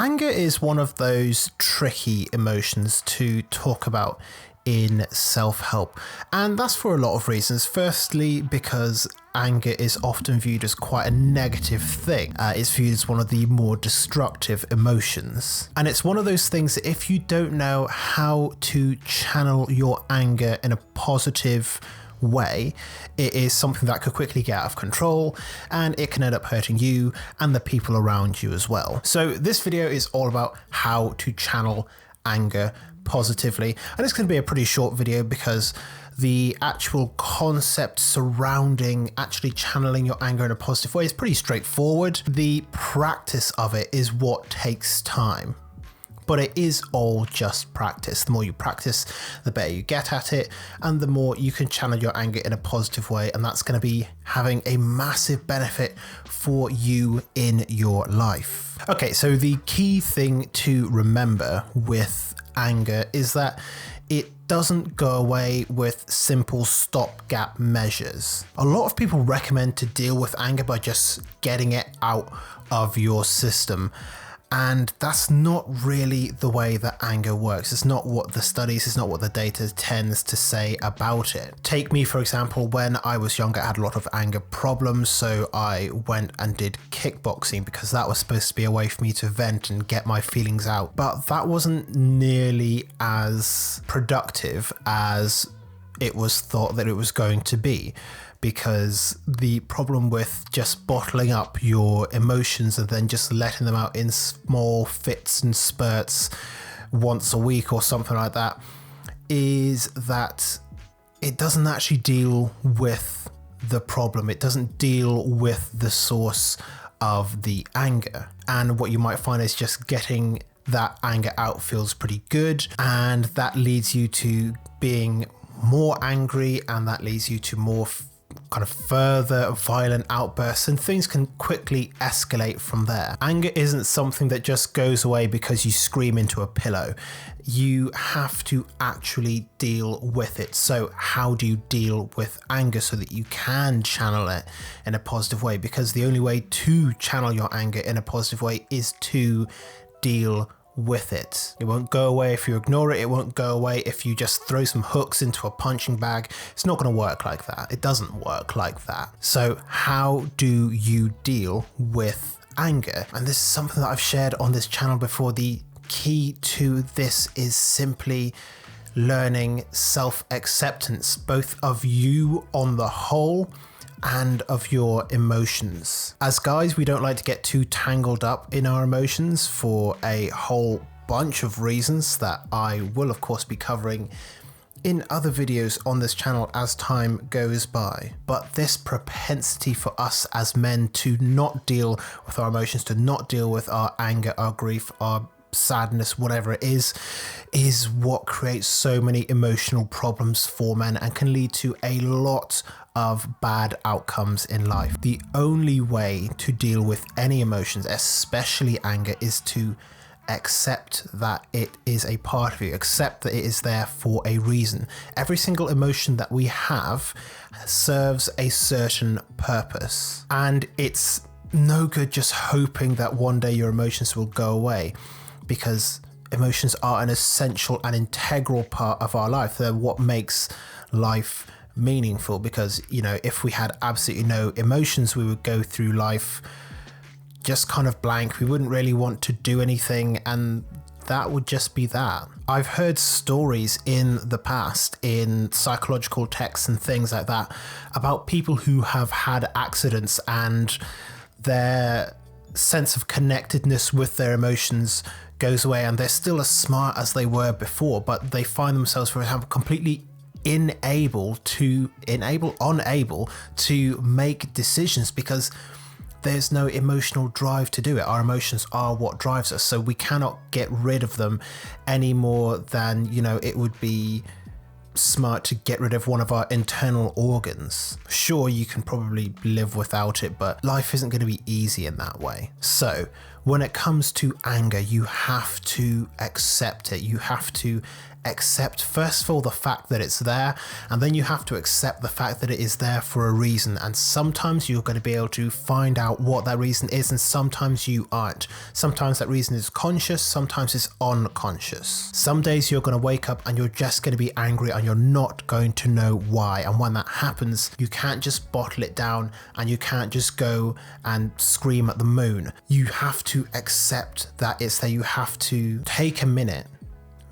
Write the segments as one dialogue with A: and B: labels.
A: Anger is one of those tricky emotions to talk about in self-help, and that's for a lot of reasons. Firstly, because anger is often viewed as quite a negative thing. It's viewed as one of the more destructive emotions, and it's one of those things that if you don't know how to channel your anger in a positive way, it is something that could quickly get out of control, and it can end up hurting you and the people around you as well. So this video is all about how to channel anger positively, and it's going to be a pretty short video because the actual concept surrounding actually channeling your anger in a positive way is pretty straightforward. The practice of it is what takes time, but it is all just practice. The more you practice, the better you get at it, and the more you can channel your anger in a positive way, and that's going to be having a massive benefit for you in your life. Okay, so the key thing to remember with anger is that it doesn't go away with simple stopgap measures. A lot of people recommend to deal with anger by just getting it out of your system, and that's not really the way that anger works. It's not what the studies, it's not what the data tends to say about it. Take me, for example, when I was younger, I had a lot of anger problems, so I went and did kickboxing because that was supposed to be a way for me to vent and get my feelings out. But that wasn't nearly as productive as it was thought that it was going to be, because the problem with just bottling up your emotions and then just letting them out in small fits and spurts once a week or something like that is that it doesn't actually deal with the problem. It doesn't deal with the source of the anger. And what you might find is just getting that anger out feels pretty good, and that leads you to being more angry, and that leads you to more kind of further violent outbursts, and things can quickly escalate from there. Anger isn't something that just goes away because you scream into a pillow. You have to actually deal with it. So how do you deal with anger so that you can channel it in a positive way? Because the only way to channel your anger in a positive way is to deal with it. It won't go away if you ignore it. It won't go away if you just throw some hooks into a punching bag. It's not going to work like that. It doesn't work like that. So how do you deal with anger? And this is something that I've shared on this channel before. The key to this is simply learning self-acceptance, both of you on the whole and of your emotions. As guys, we don't like to get too tangled up in our emotions for a whole bunch of reasons that I will of course be covering in other videos on this channel as time goes by. But this propensity for us as men to not deal with our emotions, to not deal with our anger, our grief, our sadness, whatever it is what creates so many emotional problems for men and can lead to a lot of bad outcomes in life. The only way to deal with any emotions, especially anger, is to accept that it is a part of you, accept that it is there for a reason. Every single emotion that we have serves a certain purpose, and it's no good just hoping that one day your emotions will go away, because emotions are an essential and integral part of our life. They're what makes life meaningful, because, you know, if we had absolutely no emotions, we would go through life just kind of blank. We wouldn't really want to do anything, and that would just be that. I've heard stories in the past in psychological texts and things like that about people who have had accidents and their sense of connectedness with their emotions goes away, and they're still as smart as they were before, but they find themselves, for example, completely unable to make decisions because there's no emotional drive to do it. Our emotions are what drives us, so we cannot get rid of them any more than, you know, it would be smart to get rid of one of our internal organs. Sure, you can probably live without it, but life isn't going to be easy in that way. So when it comes to anger, you have to accept it. You have to accept, first of all, the fact that it's there, and then you have to accept the fact that it is there for a reason. And sometimes you're going to be able to find out what that reason is, and sometimes you aren't. Sometimes that reason is conscious, sometimes it's unconscious. Some days you're going to wake up and you're just going to be angry and you're not going to know why. And when that happens, you can't just bottle it down and you can't just go and scream at the moon. You have to accept that it's there. You have to take a minute,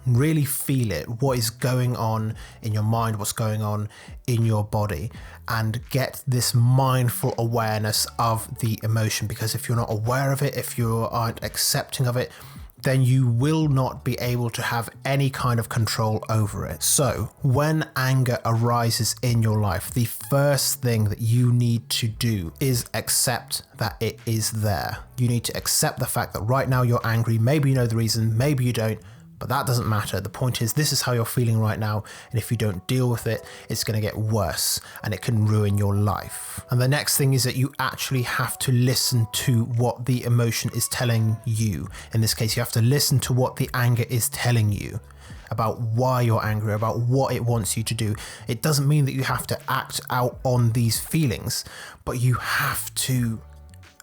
A: really feel it, what is going on in your mind, what's going on in your body, and get this mindful awareness of the emotion. Because if you're not aware of it, if you aren't accepting of it, then you will not be able to have any kind of control over it. So when anger arises in your life, the first thing that you need to do is accept that it is there. You need to accept the fact that right now you're angry. Maybe you know the reason, maybe you don't, but that doesn't matter. The point is, this is how you're feeling right now, and if you don't deal with it, it's going to get worse and it can ruin your life. And the next thing is that you actually have to listen to what the emotion is telling you. In this case, you have to listen to what the anger is telling you about why you're angry, about what it wants you to do. It doesn't mean that you have to act out on these feelings, but you have to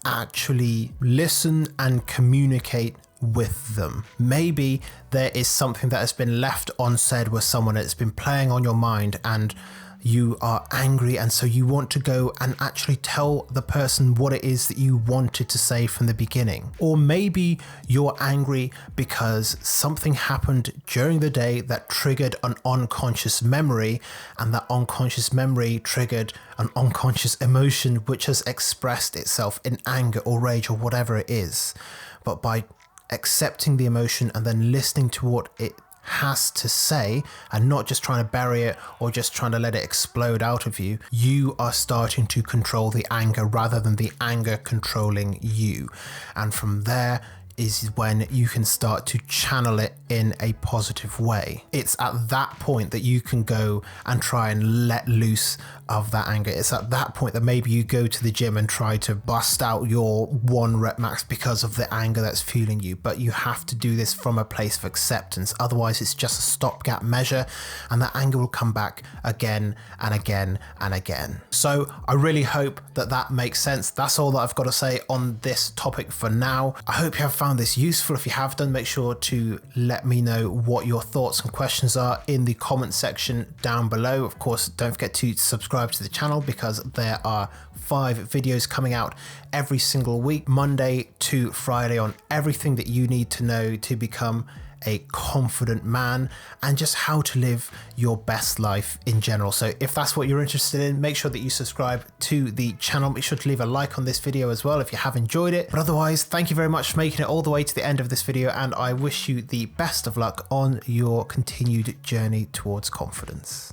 A: actually listen and communicate with them. Maybe there is something that has been left unsaid with someone that's been playing on your mind, and you are angry, and so you want to go and actually tell the person what it is that you wanted to say from the beginning. Or maybe you're angry because something happened during the day that triggered an unconscious memory, and that unconscious memory triggered an unconscious emotion which has expressed itself in anger or rage or whatever it is. But by accepting the emotion and then listening to what it has to say, and not just trying to bury it or just trying to let it explode out of you, you are starting to control the anger rather than the anger controlling you. And from there is when you can start to channel it in a positive way. It's at that point that you can go and try and let loose of that anger. It's at that point that maybe you go to the gym and try to bust out your 1 rep max because of the anger that's fueling you. But you have to do this from a place of acceptance. Otherwise, it's just a stopgap measure, and that anger will come back again and again and again. So I really hope that that makes sense. That's all that I've got to say on this topic for now. I hope you have found this useful. If you have done, make sure to let me know what your thoughts and questions are in the comment section down below. Of course, don't forget to subscribe to the channel, because there are 5 videos coming out every single week, Monday to Friday, on everything that you need to know to become a confident man and just how to live your best life in general. So if that's what you're interested in, make sure that you subscribe to the channel. Make sure to leave a like on this video as well if you have enjoyed it. But otherwise, thank you very much for making it all the way to the end of this video, and I wish you the best of luck on your continued journey towards confidence.